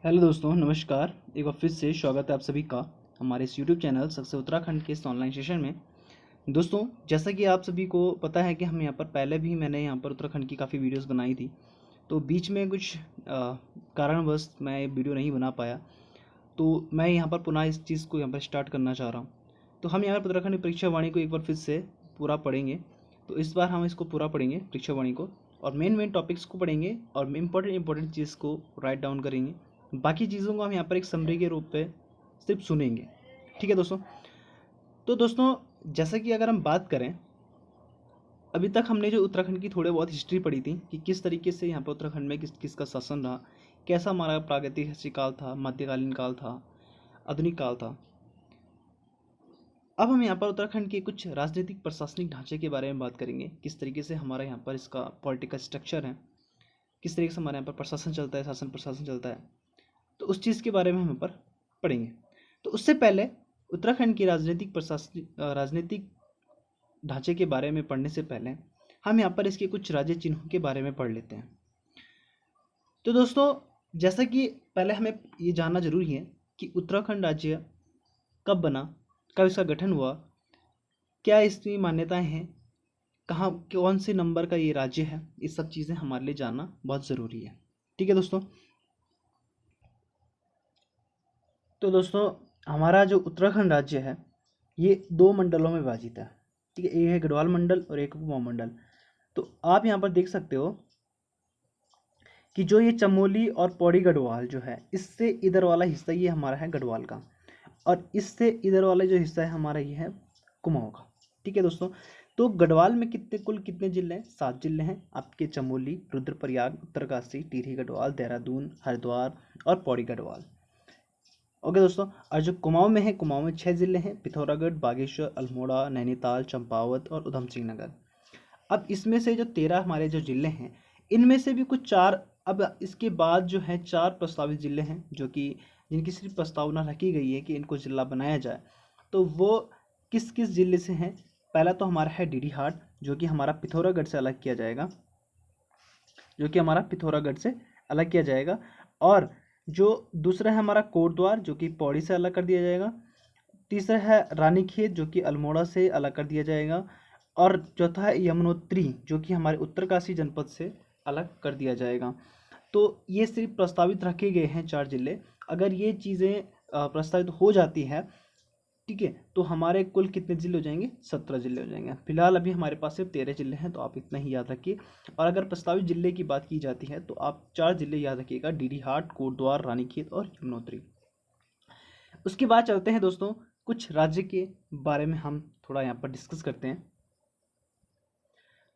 Hello दोस्तों, नमस्कार। एक बार फिर से स्वागत है आप सभी का हमारे इस यूट्यूब चैनल सक्सेस उत्तराखंड के इस ऑनलाइन सेशन में। दोस्तों, जैसा कि आप सभी को पता है कि हम यहाँ पर पहले भी मैंने यहाँ पर उत्तराखंड की काफ़ी वीडियोस बनाई थी, तो बीच में कुछ कारणवश मैं वीडियो नहीं बना पाया, तो मैं यहाँ पर पुनः इस चीज़ को यहाँ पर स्टार्ट करना चाह रहा हूँ। तो हम यहाँ पर उत्तराखंड परीक्षा वाणी को एक बार फिर से पूरा पढ़ेंगे। तो इस बार हम इसको पूरा पढ़ेंगे परीक्षा वाणी को, और मेन टॉपिक्स को पढ़ेंगे और इंपॉर्टेंट चीज़ को राइट डाउन करेंगे। बाकी चीज़ों को हम यहाँ पर एक समरी के रूप में सिर्फ सुनेंगे। ठीक है दोस्तों। तो दोस्तों, जैसा कि अगर हम बात करें, अभी तक हमने जो उत्तराखंड की थोड़े बहुत हिस्ट्री पढ़ी थी कि किस तरीके से यहाँ पर उत्तराखंड में किसका शासन रहा, कैसा हमारा प्रागैतिहासिक काल था, मध्यकालीन काल था, आधुनिक काल था। अब हम यहाँ पर उत्तराखंड के कुछ राजनीतिक प्रशासनिक ढांचे के बारे में बात करेंगे, किस तरीके से हमारा यहाँ पर इसका पॉलिटिकल स्ट्रक्चर है, किस तरीके से हमारे यहाँ पर प्रशासन चलता है, शासन प्रशासन चलता है। तो उस चीज़ के बारे में हम यहाँ पर पढ़ेंगे। तो उससे पहले उत्तराखंड की राजनीतिक ढांचे के बारे में पढ़ने से पहले हम यहाँ पर इसके कुछ राज्य चिन्हों के बारे में पढ़ लेते हैं। तो दोस्तों, जैसा कि पहले हमें ये जानना जरूरी है कि उत्तराखंड राज्य कब बना, कब इसका गठन हुआ, क्या इसकी मान्यताएं हैं, कहाँ कौन से नंबर का ये राज्य है, ये सब चीज़ें हमारे लिए जानना बहुत ज़रूरी है। ठीक है दोस्तों। तो दोस्तों, हमारा जो उत्तराखंड राज्य है ये दो मंडलों में विभाजित है। ठीक है, एक है गढ़वाल मंडल और एक कुमाऊं मंडल। तो आप यहाँ पर देख सकते हो कि जो ये चमोली और पौड़ी गढ़वाल जो है, इससे इधर वाला हिस्सा ये हमारा है गढ़वाल का, और इससे इधर वाला जो हिस्सा है हमारा ये है कुमाऊं का। ठीक है दोस्तों। तो गढ़वाल में कुल कितने जिले हैं? 7 जिले हैं आपके: चमोली, रुद्रप्रयाग, उत्तरकाशी, टिहरी गढ़वाल, देहरादून, हरिद्वार और पौड़ी गढ़वाल। ओके दोस्तों। और जो कुमाऊं में है, कुमाऊं में 6 जिले हैं: पिथौरागढ़, बागेश्वर, अल्मोड़ा, नैनीताल, चंपावत और उधम सिंह नगर। अब इसमें से जो 13 हमारे जो जिले हैं, इनमें से भी कुछ 4, अब इसके बाद जो है 4 प्रस्तावित जिले हैं जो कि जिनकी सिर्फ प्रस्तावना रखी गई है कि इनको जिला बनाया जाए। तो वो किस किस जिले से हैं? पहला तो हमारा है डीडीहाट, जो कि हमारा पिथौरागढ़ से अलग किया जाएगा, और जो दूसरा है हमारा कोटद्वार, जो कि पौड़ी से अलग कर दिया जाएगा। तीसरा है रानीखेत, जो कि अल्मोड़ा से अलग कर दिया जाएगा। और चौथा है यमुनोत्री, जो कि हमारे उत्तरकाशी जनपद से अलग कर दिया जाएगा। तो ये सिर्फ प्रस्तावित रखे गए हैं 4 जिले। अगर ये चीज़ें प्रस्तावित हो जाती है, ठीक है, तो हमारे कुल कितने जिले हो जाएंगे? 17 जिले हो जाएंगे। फिलहाल अभी हमारे पास सिर्फ 13 जिले हैं, तो आप इतना ही याद रखिए। और अगर प्रस्तावित जिले की बात की जाती है तो आप 4 जिले याद रखिएगा: डीडीहाट, कोटद्वार, रानीखेत और यमुनोत्री। उसके बाद चलते हैं दोस्तों, कुछ राज्य के बारे में हम थोड़ा यहाँ पर डिस्कस करते हैं।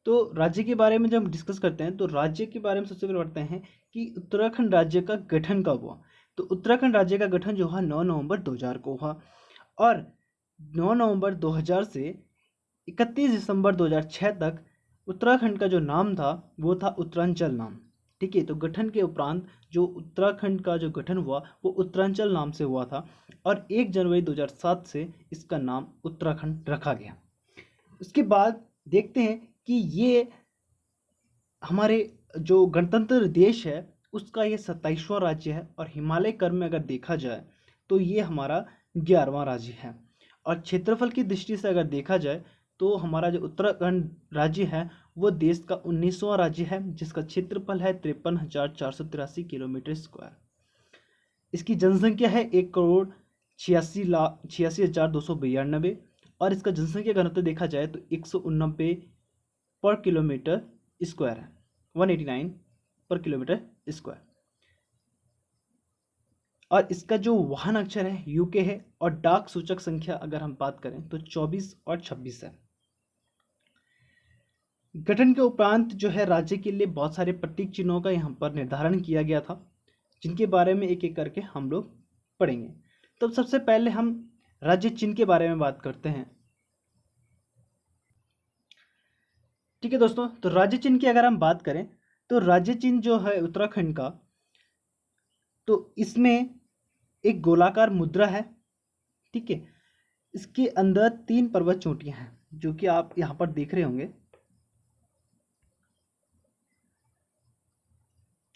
तो राज्य के बारे में जब हम डिस्कस करते हैं, तो राज्य के बारे में सबसे पहले बढ़ते हैं कि उत्तराखंड राज्य का गठन कब हुआ। तो उत्तराखंड राज्य का गठन जो हुआ 9 नवंबर 2000 को हुआ, और 9 नवंबर 2000 से 31 दिसंबर 2006 तक उत्तराखंड का जो नाम था वो था उत्तरांचल नाम। ठीक है, तो गठन के उपरांत जो उत्तराखंड का जो गठन हुआ वो उत्तरांचल नाम से हुआ था, और 1 जनवरी 2007 से इसका नाम उत्तराखंड रखा गया। उसके बाद देखते हैं कि ये हमारे जो गणतंत्र देश है उसका ये 27वां राज्य है, और हिमालय क्रम में अगर देखा जाए तो ये हमारा 11वां राज्य है। और क्षेत्रफल की दृष्टि से अगर देखा जाए तो हमारा जो उत्तराखंड राज्य है वो देश का 19वां राज्य है, जिसका क्षेत्रफल है 53,483 किलोमीटर स्क्वायर। इसकी जनसंख्या है 1,86,86,292, और इसका जनसंख्या घनत्व देखा जाए तो 189 पर किलोमीटर स्क्वायर है, 189 पर किलोमीटर स्क्वायर। और इसका जो वाहन अक्षर है यूके है, और डाक सूचक संख्या अगर हम बात करें तो 24 और 26 है। गठन के उपरांत जो है राज्य के लिए बहुत सारे प्रतीक चिन्हों का यहाँ पर निर्धारण किया गया था, जिनके बारे में एक एक करके हम लोग पढ़ेंगे। तो सबसे पहले हम राज्य चिन्ह के बारे में बात करते हैं। ठीक है दोस्तों, तो राज्य चिन्ह की अगर हम बात करें तो राज्य चिन्ह जो है उत्तराखंड का, तो इसमें एक गोलाकार मुद्रा है। ठीक है, इसके अंदर 3 पर्वत चोटियां हैं, जो कि आप यहाँ पर देख रहे होंगे।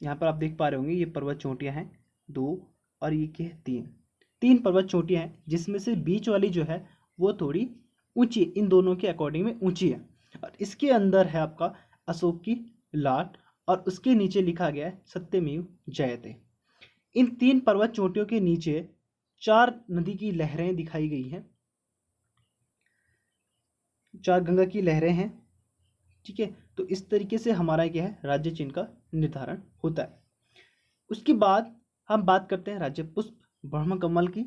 यहाँ पर आप देख पा रहे होंगे ये पर्वत चोटियां हैं, 2 और ये क्या है 3। 3 पर्वत चोटियाँ हैं, जिसमें से बीच वाली जो है वो थोड़ी ऊंची, इन दोनों के अकॉर्डिंग में ऊंची है। और इसके अंदर है आपका अशोक की लाट, और उसके नीचे लिखा गया है सत्यमेव जयते। इन 3 पर्वत चोटियों के नीचे 4 नदी की लहरें दिखाई गई हैं, 4 गंगा की लहरें हैं। ठीक है, तो इस तरीके से हमारा क्या है राज्य चिन्ह का निर्धारण होता है। उसके बाद हम बात करते हैं राज्य पुष्प ब्रह्म कमल की।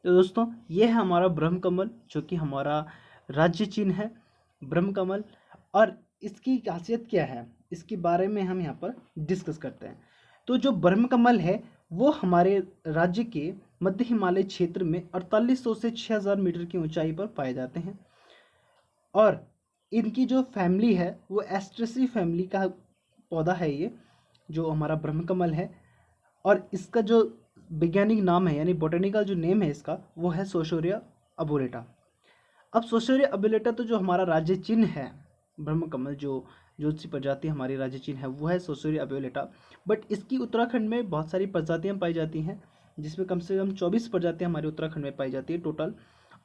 तो दोस्तों ये है हमारा ब्रह्म कमल, जो कि हमारा राज्य चिन्ह है ब्रह्म कमल। और इसकी खासियत क्या है, इसके बारे में हम यहाँ पर डिस्कस करते हैं। तो जो ब्रह्म कमल है वो हमारे राज्य के मध्य हिमालय क्षेत्र में 4800 से 6000 मीटर की ऊंचाई पर पाए जाते हैं। और इनकी जो फैमिली है वो एस्ट्रेसी फैमिली का पौधा है ये, जो हमारा ब्रह्म कमल है। और इसका जो वैज्ञानिक नाम है यानी बोटेनिकल जो नेम है इसका, वो है सोशोरिया अबोरेटा। अब सोशोरिया अबोरेटा तो जो हमारा राज्य चिन्ह है ब्रह्म कमल, जो सी प्रजाति हमारी राज्य चिन्ह है वो है सोशोरिया अबोरेटा। बट इसकी उत्तराखंड में बहुत सारी प्रजातियां पाई जाती हैं, जिसमें कम से कम 24 प्रजातियां हमारे उत्तराखंड में पाई जाती है टोटल,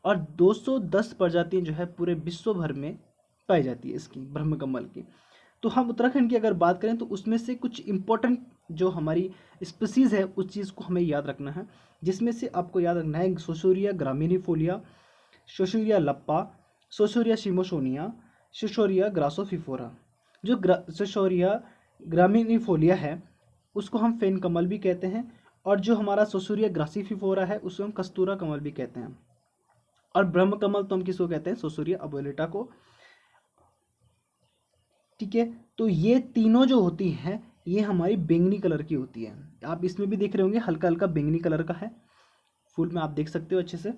और 210 प्रजातियां जो है पूरे विश्व भर में पाई जाती है इसकी ब्रह्म कमल की। तो हम उत्तराखंड की अगर बात करें तो उसमें से कुछ इम्पोर्टेंट जो हमारी स्पीसीज़ है उस चीज़ को हमें याद रखना है, जिसमें से आपको याद रखना है सोशोरिया ग्रामिनिफोलिया, सोशोरिया लप्पा, सोशोरिया शिमोसोनिया, सोशोरिया ग्रासोफिफोरा। जो सोशोरिया ग्रामिनिफोलिया है उसको हम फेन कमल भी कहते हैं, और जो हमारा सोशोरिया ग्रासिफिफोरा है उसको हम कस्तूरा कमल भी कहते हैं। और ब्रह्म कमल तो हम किसको कहते हैं, सोशोरिया अबोलेटा को। ठीक है, तो ये तीनों जो होती हैं ये हमारी बैंगनी कलर की होती है। आप इसमें भी देख रहे होंगे हल्का हल्का बैंगनी कलर का है फूल में, आप देख सकते हो अच्छे से।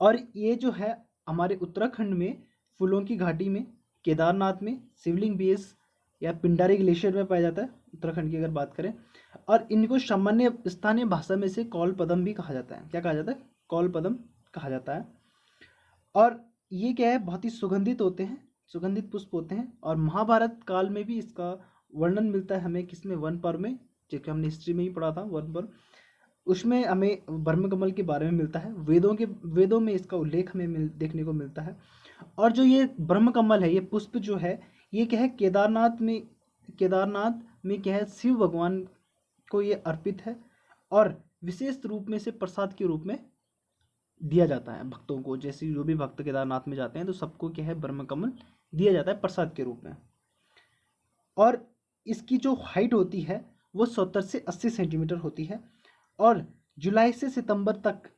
और ये जो है हमारे उत्तराखंड में फूलों की घाटी में, केदारनाथ में, शिवलिंग बेस या पिंडारी ग्लेशियर में पाया जाता है उत्तराखंड की अगर बात करें। और इनको सामान्य स्थानीय भाषा में से कौल पदम भी कहा जाता है। क्या कहा जाता है, कौल पदम कहा जाता है। और ये क्या है, बहुत ही सुगंधित होते हैं, सुगंधित पुष्प होते हैं। और महाभारत काल में भी इसका वर्णन मिलता है हमें, किसमें, वन पर्व में, जो कि हमने हिस्ट्री में ही पढ़ा था वन पर्व, उसमें हमें ब्रह्म कमल के बारे में मिलता है। वेदों में इसका उल्लेख हमें देखने को मिलता है। और जो ये ब्रह्म कमल है, ये पुष्प जो है ये क्या है केदारनाथ में क्या है शिव भगवान को ये अर्पित है, और विशेष रूप में से प्रसाद के रूप में दिया जाता है भक्तों को। जैसे जो भी भक्त केदारनाथ में जाते हैं तो सबको क्या है ब्रह्म कमल दिया जाता है प्रसाद के रूप में। और इसकी जो हाइट होती है वो 70 से 80 सेंटीमीटर होती है। और जुलाई से सितंबर तक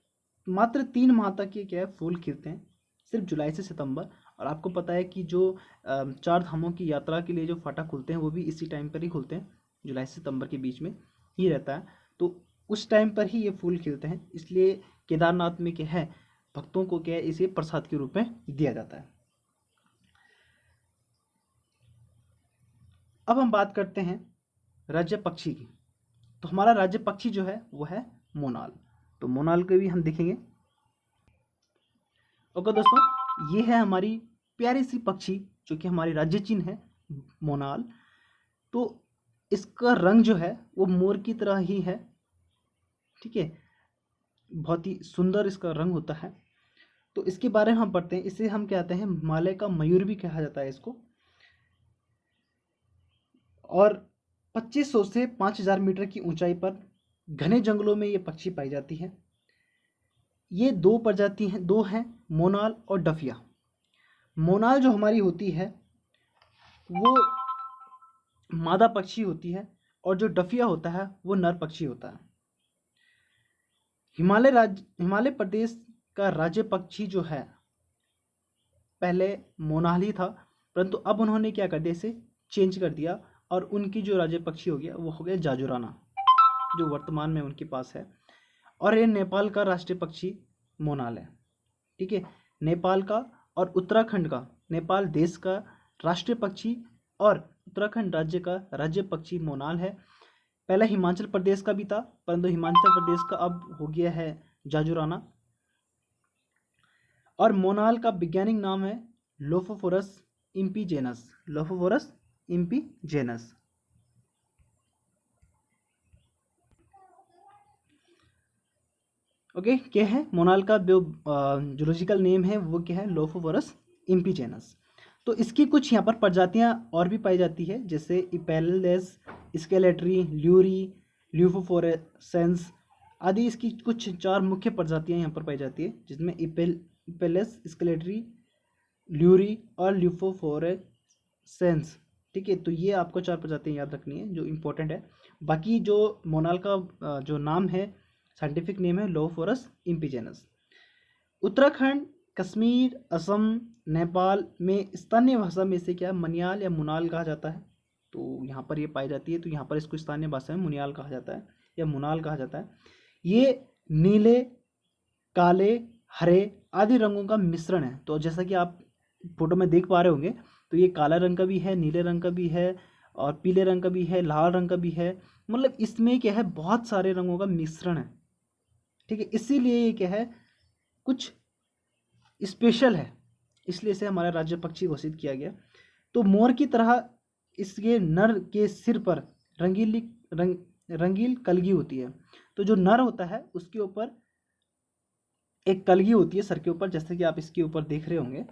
मात्र 3 माह तक ये क्या है फूल खिलते हैं, सिर्फ जुलाई से सितंबर। और आपको पता है कि जो 4 धामों की यात्रा के लिए जो फाटक खुलते हैं वो भी इसी टाइम पर ही खुलते हैं, जुलाई से सितंबर के बीच में ही रहता है। तो उस टाइम पर ही ये फूल खिलते हैं, इसलिए केदारनाथ में क्या है भक्तों को क्या है इसे प्रसाद के रूप में दिया जाता है। अब हम बात करते हैं राज्य पक्षी की। तो हमारा राज्य पक्षी जो है वो है मोनाल। तो मोनाल को भी हम देखेंगे। ओके दोस्तों, ये है हमारी प्यारी सी पक्षी जो कि हमारी राज्य चिन्ह है मोनाल। तो इसका रंग जो है वो मोर की तरह ही है। ठीक है, बहुत ही सुंदर इसका रंग होता है। तो इसके बारे में हम पढ़ते हैं। इसे हम कहते हैं हिमालय का मयूर भी कहा जाता है इसको। और 2500 से 5000 मीटर की ऊंचाई पर घने जंगलों में ये पक्षी पाई जाती है। ये 2 प्रजाति हैं, 2 हैं, मोनाल और डफिया। मोनाल जो हमारी होती है वो मादा पक्षी होती है, और जो डफिया होता है वो नर पक्षी होता है। हिमालय प्रदेश का राज्य पक्षी जो है पहले मोनाल ही था, परंतु अब उन्होंने क्या कर दिया, इसे चेंज कर दिया, और उनकी जो राज्य पक्षी हो गया वो हो गया जाजुराना, जो वर्तमान में उनके पास है। और ये नेपाल का राष्ट्रीय पक्षी मोनाल है। ठीक है, नेपाल का और उत्तराखंड का, नेपाल देश का राष्ट्रीय पक्षी और उत्तराखंड राज्य का राज्य पक्षी मोनाल है। पहला हिमाचल प्रदेश का भी था, परंतु हिमाचल प्रदेश का अब हो गया है जाजुराना। और मोनाल का वैज्ञानिक नाम है लोफोफोरस इम्पीजेनस, लोफोफोरस इम्पीजेनस। ओके, क्या है मोनाल का जो जूलॉजिकल नेम है वो क्या है, लोफोफोरस इम्पीजेनस। तो इसकी कुछ यहाँ पर प्रजातियाँ और भी पाई जाती है, जैसे इपेलेस, स्केलेटरी, ल्यूरी, ल्यूफोफोरेसेंस आदि। इसकी कुछ 4 मुख्य प्रजातियाँ यहाँ पर पाई जाती है, जिसमें इपेलेस, स्केलेटरी, ल्यूरी और ल्यूफोफोरेसेंस। ठीक है, तो ये आपको 4 प्रजातियाँ याद रखनी है जो इम्पोर्टेंट है। बाकी जो मोनाल का जो नाम है, साइंटिफिक नेम है लोफोरस इम्पीजेनस। उत्तराखंड, कश्मीर, असम, नेपाल में स्थानीय भाषा में से क्या मनियाल या मुनाल कहा जाता है। तो यहाँ पर ये पाई जाती है, तो यहाँ पर इसको स्थानीय भाषा में मुनियाल कहा जाता है या मुनाल कहा जाता है। ये नीले, काले, हरे आदि रंगों का मिश्रण है। तो जैसा कि आप फोटो में देख पा रहे होंगे, तो ये काला रंग का भी है, नीले रंग का भी है और पीले रंग का भी है, लाल रंग का भी है। मतलब इसमें क्या है, बहुत सारे रंगों का मिश्रण है। ठीक है, इसीलिए ये क्या है, कुछ स्पेशल है, इसलिए इसे हमारा राज्य पक्षी घोषित किया गया। तो मोर की तरह इसके नर के सिर पर रंगील कलगी होती है। तो जो नर होता है उसके ऊपर एक कलगी होती है सर के ऊपर, जैसे कि आप इसके ऊपर देख रहे होंगे।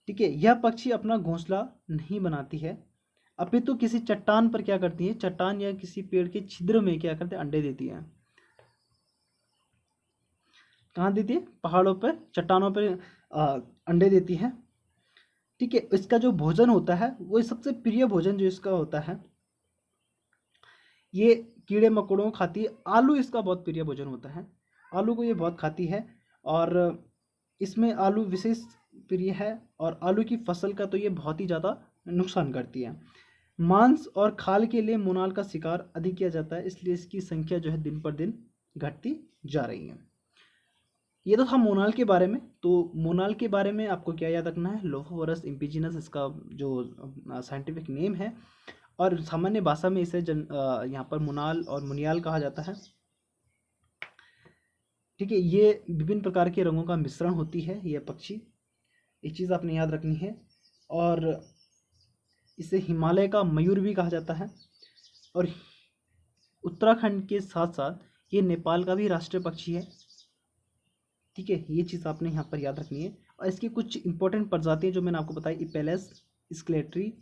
ठीक है, यह पक्षी अपना घोंसला नहीं बनाती है, अपितु किसी चट्टान पर क्या करती है, चट्टान या किसी पेड़ के छिद्र में क्या करते हैं, अंडे देती है। कहाँ देती है, पहाड़ों पर, चट्टानों पर अंडे देती है। ठीक है, इसका जो भोजन होता है वो सबसे प्रिय भोजन जो इसका होता है, ये कीड़े मकोड़ों को खाती है। आलू इसका बहुत प्रिय भोजन होता है, आलू को ये बहुत खाती है और इसमें आलू विशेष प्रिय है। और आलू की फसल का तो ये बहुत ही ज़्यादा नुकसान करती है। मांस और खाल के लिए मोनाल का शिकार अधिक किया जाता है, इसलिए इसकी संख्या जो है दिन पर दिन घटती जा रही है। ये तो था मोनाल के बारे में। तो मोनाल के बारे में आपको क्या याद रखना है, लोफोवरस इम्पीजिनस इसका जो साइंटिफिक नेम है, और सामान्य भाषा में इसे यहाँ पर मोनाल और मुनियाल कहा जाता है। ठीक है, ये विभिन्न प्रकार के रंगों का मिश्रण होती है ये पक्षी, एक चीज़ आपने याद रखनी है। और इसे हिमालय का मयूर भी कहा जाता है। और उत्तराखंड के साथ साथ ये नेपाल का भी राष्ट्रीय पक्षी है। ठीक है, ये चीज़ आपने यहाँ पर याद रखनी है। और इसकी कुछ इंपॉर्टेंट प्रजातियाँ जो मैंने आपको बताई, इपेलेस, स्केलेटरी,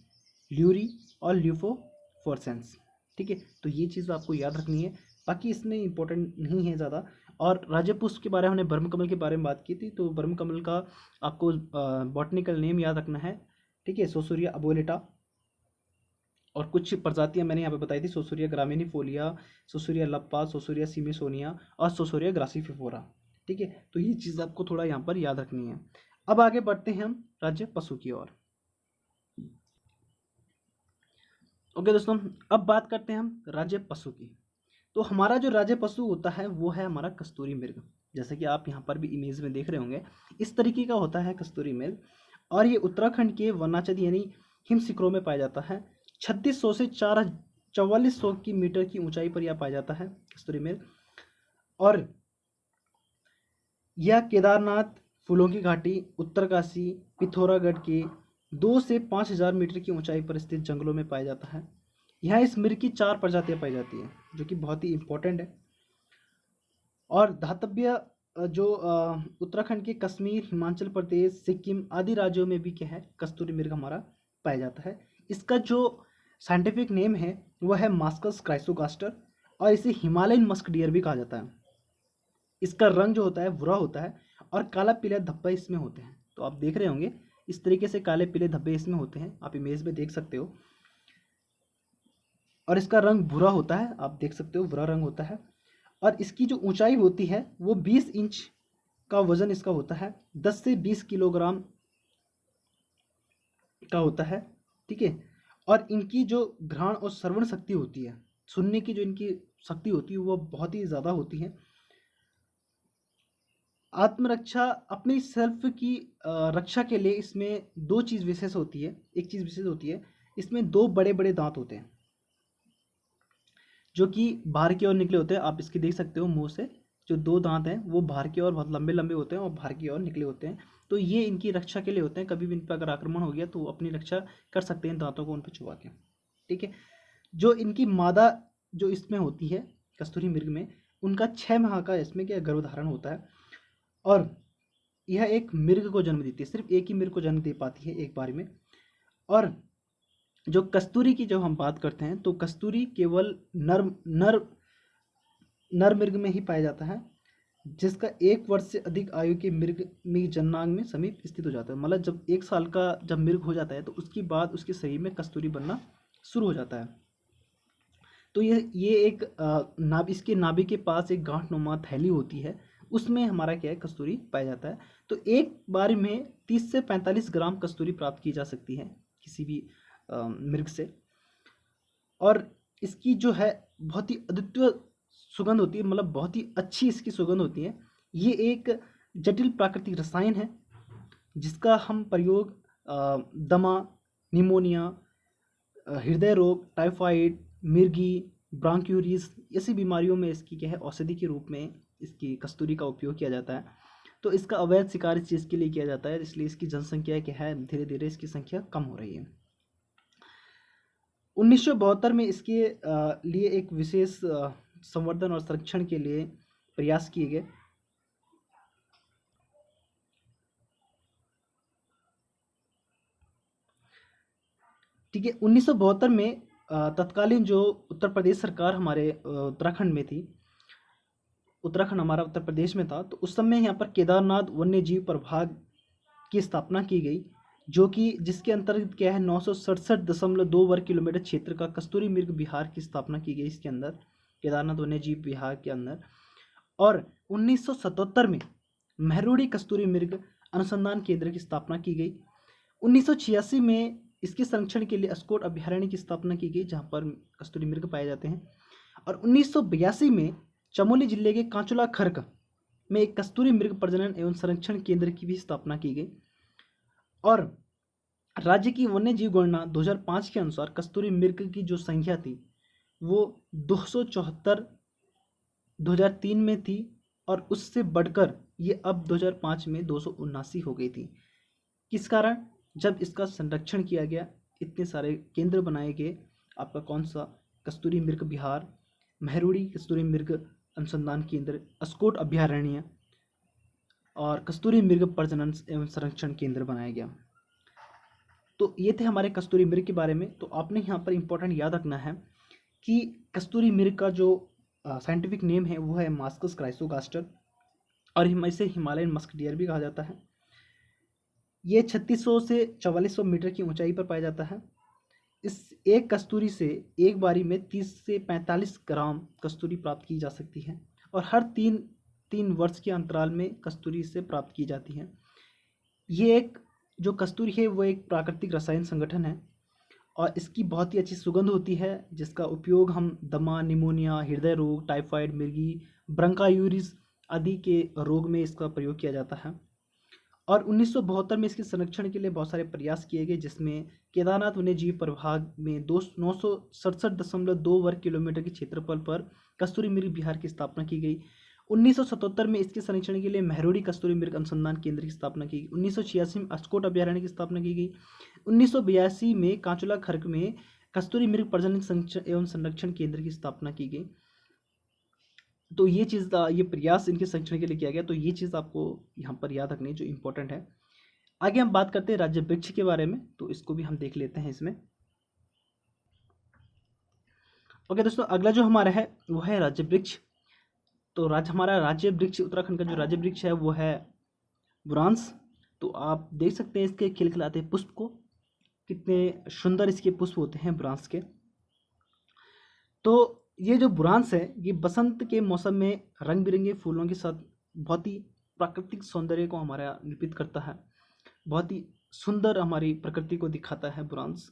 ल्यूरी और ल्यूफोफोरसेंस। ठीक है, तो ये चीज़ आपको याद रखनी है, बाकी इसमें इंपॉर्टेंट नहीं है ज़्यादा। और राज्य पुष्प के बारे में हमने ब्रह्म कमल के बारे में बात की थी, तो ब्रह्म कमल का आपको बॉटनिकल नेम याद रखना है। ठीक है, सोसूरिया अबोलेटा। और कुछ प्रजातियां मैंने यहाँ पे बताई थी, सोसूरिया ग्रामिनीफोलिया, सोसूरिया लप्पा, सोसूरिया सिमिसोनिया और सोसूरिया ग्रासिफिफोरा। ठीक है, तो ये चीज़ आपको थोड़ा यहाँ पर याद रखनी है। अब आगे बढ़ते हैं हम राज्य पशु की ओर। ओके दोस्तों, अब बात करते हैं हम राज्य पशु की। तो हमारा जो राज्य पशु होता है वो है हमारा कस्तूरी मृग। जैसे कि आप यहाँ पर भी इमेज में देख रहे होंगे, इस तरीके का होता है कस्तूरी मृग। और ये उत्तराखंड के वनांचल यानी हिम शिखरों में पाया जाता है। 3600 से 4400 की मीटर की ऊंचाई पर यह पाया जाता है कस्तूरी मृग। और यह केदारनाथ, फूलों की घाटी, उत्तरकाशी, पिथौरागढ़ के 2 से 5000 मीटर की ऊंचाई पर स्थित जंगलों में पाया जाता है। यहाँ इस मृग की 4 प्रजातियां पाई जाती हैं, जो कि बहुत ही इंपॉर्टेंट है। और धातव्य जो उत्तराखंड के कश्मीर, हिमाचल प्रदेश, सिक्किम आदि राज्यों में भी क्या है, कस्तूरी मृग हमारा पाया जाता है। इसका जो साइंटिफिक नेम है वह है मास्कस क्राइसोगास्टर, और इसे हिमालयन मस्क डियर भी कहा जाता है। इसका रंग जो होता है भूरा होता है और काला पीला धब्बे इसमें होते हैं। तो आप देख रहे होंगे इस तरीके से काले पीले धब्बे इसमें होते हैं, आप इमेज में देख सकते हो। और इसका रंग भूरा होता है, आप देख सकते हो भूरा रंग होता है। और इसकी जो ऊंचाई होती है वो 20 इंच का वजन इसका होता है, 10 से 20 किलोग्राम का होता है। ठीक है, और इनकी जो घ्राण और श्रवण शक्ति होती है, सुनने की जो इनकी शक्ति होती है वो बहुत ही ज़्यादा होती है। आत्मरक्षा, अपनी सेल्फ की रक्षा के लिए इसमें 2 चीज़ विशेष होती है। एक चीज़ विशेष होती है, इसमें 2 बड़े बड़े दांत होते हैं जो कि बाहर की ओर निकले होते हैं। आप इसकी देख सकते हो मुंह से जो 2 दांत हैं वो बाहर की ओर बहुत लंबे लंबे होते हैं और बाहर की ओर निकले होते हैं। तो ये इनकी रक्षा के लिए होते हैं, कभी भी इन पर अगर आक्रमण हो गया तो अपनी रक्षा कर सकते हैं दांतों को उन पर चुबा के। ठीक है, जो इनकी मादा जो इसमें होती है कस्तूरी मृग में, उनका 6 माह का इसमें क्या गर्भधारण होता है और यह एक मृग को जन्म देती है। सिर्फ एक ही मृग को जन्म दे पाती है एक बार में। और जो कस्तूरी की जब हम बात करते हैं तो कस्तूरी केवल नर नर नर मृग में ही पाया जाता है, जिसका 1 वर्ष से अधिक आयु के मृग में जननांग में समीप स्थित हो जाता है। मतलब जब 1 साल का जब मृग हो जाता है तो उसके बाद उसके शरीर में कस्तूरी बनना शुरू हो जाता है। तो ये एक इसके नाभि के पास एक गांठनुमा थैली होती है, उसमें हमारा क्या है कस्तूरी पाया जाता है। तो एक बार में 30 से 45 ग्राम कस्तूरी प्राप्त की जा सकती है किसी भी मृग से। और इसकी जो है बहुत ही अद्वितीय सुगंध होती है, मतलब बहुत ही अच्छी इसकी सुगंध होती है। ये एक जटिल प्राकृतिक रसायन है जिसका हम प्रयोग दमा, निमोनिया, हृदय रोग, टाइफाइड, मिर्गी, ब्रांक्यूरिस ऐसी बीमारियों में इसकी क्या है औषधि के रूप में इसकी कस्तूरी का उपयोग किया जाता है। तो इसका अवैध शिकार इस चीज़ के लिए किया जाता है, इसलिए इसकी जनसंख्या क्या है धीरे धीरे इसकी संख्या कम हो रही है। 1972 में इसके लिए एक विशेष संवर्धन और संरक्षण के लिए प्रयास किए गए। ठीक है, 1972 में तत्कालीन जो उत्तर प्रदेश सरकार हमारे उत्तराखंड में थी, उत्तराखंड हमारा उत्तर प्रदेश में था, तो उस समय यहाँ पर केदारनाथ वन्य जीव प्रभाग की स्थापना की गई, जो कि जिसके अंतर्गत क्या है 967.2 वर्ग किलोमीटर क्षेत्र का कस्तूरी मृग विहार की स्थापना की गई इसके अंदर, केदारनाथ वन्य जीव विहार के अंदर। और 1977 में महरूड़ी कस्तूरी मृग अनुसंधान केंद्र की स्थापना की गई। 1986 में इसके संरक्षण के लिए अस्कोट अभयारण्य की स्थापना की गई, जहाँ पर कस्तूरी मृग पाए जाते हैं। और 1982 में चमोली जिले के कांचुला खर्क में एक कस्तूरी मृग प्रजनन एवं संरक्षण केंद्र की भी स्थापना की गई। और राज्य की वन्य जीव गणना 2005 के अनुसार कस्तूरी मृग की जो संख्या थी वो 274 2003 में थी, और उससे बढ़कर ये अब 2005 में 279 हो गई थी। किस कारण? जब इसका संरक्षण किया गया, इतने सारे केंद्र बनाए गए, आपका कौन सा कस्तूरी मृग विहार, महरूड़ी कस्तूरी मृग अनुसंधान केंद्र, अस्कोट अभयारण्य और कस्तूरी मृग प्रजनन एवं संरक्षण केंद्र बनाया गया। तो ये थे हमारे कस्तूरी मृग के बारे में। तो आपने यहाँ पर इम्पोर्टेंट याद रखना है कि कस्तूरी मृग का जो साइंटिफिक नेम है वो है मास्कस क्राइसोगास्टर, और इसे हिमालयन मस्क डियर भी कहा जाता है। ये 3600 से 4400 मीटर की ऊंचाई पर पाया जाता है। इस एक कस्तूरी से एक बारी में 30 से 45 ग्राम कस्तूरी प्राप्त की जा सकती है, और हर 3 वर्ष के अंतराल में कस्तूरी से प्राप्त की जाती है। ये एक जो कस्तूरी है वो एक प्राकृतिक रसायन संगठन है, और इसकी बहुत ही अच्छी सुगंध होती है, जिसका उपयोग हम दमा, निमोनिया, हृदय रोग, टाइफाइड, मिर्गी, ब्रोंकायूरिस आदि के रोग में इसका प्रयोग किया जाता है। और 1972 में इसके संरक्षण के लिए बहुत सारे प्रयास किए गए, जिसमें केदारनाथ वन्य जीव प्रभाग में 967.2 वर्ग किलोमीटर के क्षेत्रफल पर कस्तूरी मृग विहार की स्थापना की गई। 1977 में इसके संरक्षण के लिए महरूड़ी कस्तूरी मृग अनुसंधान केंद्र की स्थापना की गई। 1986 में अस्कोट अभयारण्य की स्थापना की गई। 1982 में कांचुला खर्क में कस्तूरी मृग प्रजनन एवं संरक्षण केंद्र की स्थापना की गई। तो ये चीज़, ये प्रयास इनके संरक्षण के लिए किया गया। तो ये चीज़ आपको यहाँ पर याद रखनी जो इम्पोर्टेंट है। आगे हम बात करते हैं राज्य वृक्ष के बारे में, तो इसको भी हम देख लेते हैं इसमें। ओके दोस्तों, अगला जो हमारा है वो है राज्य वृक्ष। तो हमारा राज्य वृक्ष, उत्तराखंड का जो राज्य वृक्ष है वो है बुरांस। तो आप देख सकते हैं इसके खिलखिलाते पुष्प को, कितने सुंदर इसके पुष्प होते हैं बुरांस के। तो ये जो बुरांस है ये बसंत के मौसम में रंग बिरंगे फूलों के साथ बहुत ही प्राकृतिक सौंदर्य को हमारा निरूपित करता है, बहुत ही सुंदर हमारी प्रकृति को दिखाता है बुरांस।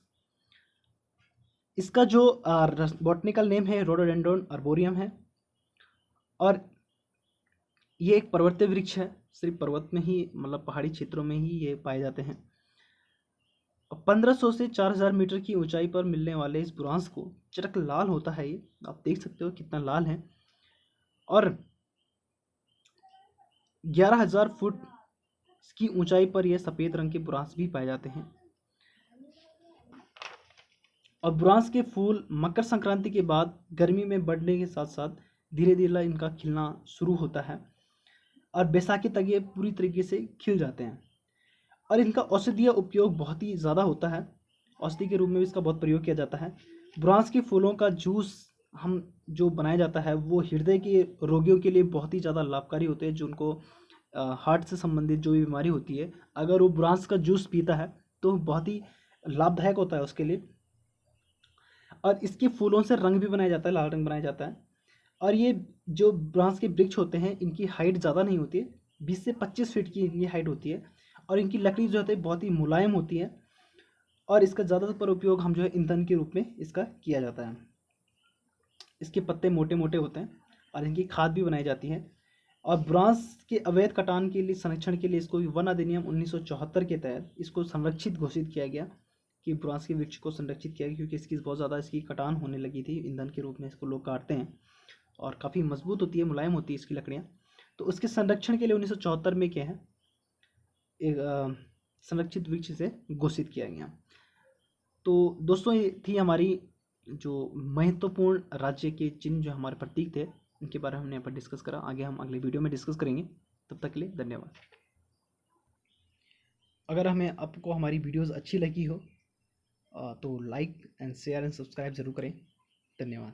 इसका जो बॉटनिकल नेम है रोडोडेंड्रॉन आर्बोरियम है, और ये एक पर्वतीय वृक्ष है, सिर्फ पर्वत में ही, मतलब पहाड़ी क्षेत्रों में ही ये पाए जाते हैं। 1500 से 4000 मीटर की ऊंचाई पर मिलने वाले इस बुरांस को चरक लाल होता है, ये आप देख सकते हो कितना लाल है। और 11000 फुट की ऊंचाई पर यह सफ़ेद रंग के बुरांस भी पाए जाते हैं। और बुरांस के फूल मकर संक्रांति के बाद गर्मी में बढ़ने के साथ साथ धीरे धीरे इनका खिलना शुरू होता है और बैसाखी तक ये पूरी तरीके से खिल जाते हैं। और इनका औषधीय उपयोग बहुत ही ज़्यादा होता है, औषधि के रूप में भी इसका बहुत प्रयोग किया जाता है। बुरांस के फूलों का जूस हम जो बनाया जाता है वो हृदय के रोगियों के लिए बहुत ही ज़्यादा लाभकारी होते हैं, जो उनको हार्ट से संबंधित जो भी बीमारी होती है, अगर वो बुरांस का जूस पीता है तो बहुत ही लाभदायक होता है उसके लिए। और इसके फूलों से रंग भी बनाया जाता है, लाल रंग बनाया जाता है। और ये जो बुरांस के वृक्ष होते हैं इनकी हाइट ज़्यादा नहीं होती है, 20 से 25 फीट की इनकी हाइट होती है। और इनकी लकड़ी जो होती है बहुत ही मुलायम होती है। और इसका ज़्यादातर उपयोग हम जो है ईंधन के रूप में इसका किया जाता है। इसके पत्ते मोटे मोटे होते हैं और इनकी खाद भी बनाई जाती है। और बुरांस के अवैध कटान के लिए संरक्षण के लिए इसको वन अधिनियम 1974 के तहत इसको संरक्षित घोषित किया गया कि बुरांस के वृक्ष को संरक्षित किया गया, क्योंकि इसकी बहुत ज़्यादा इसकी कटान होने लगी थी, ईंधन के रूप में इसको लोग काटते हैं और काफ़ी मजबूत होती है, मुलायम होती है इसकी लकड़ियाँ। तो उसके संरक्षण के लिए 1974 में क्या है एक संरक्षित वृक्ष से घोषित किया गया। तो दोस्तों ये थी हमारी जो महत्वपूर्ण राज्य के चिन्ह जो हमारे प्रतीक थे, इनके बारे में हमने यहाँ पर डिस्कस करा। आगे हम अगले वीडियो में डिस्कस करेंगे। तब तक के लिए धन्यवाद। अगर हमें आपको हमारी वीडियोस अच्छी लगी हो तो like and share and subscribe ज़रूर करें। धन्यवाद।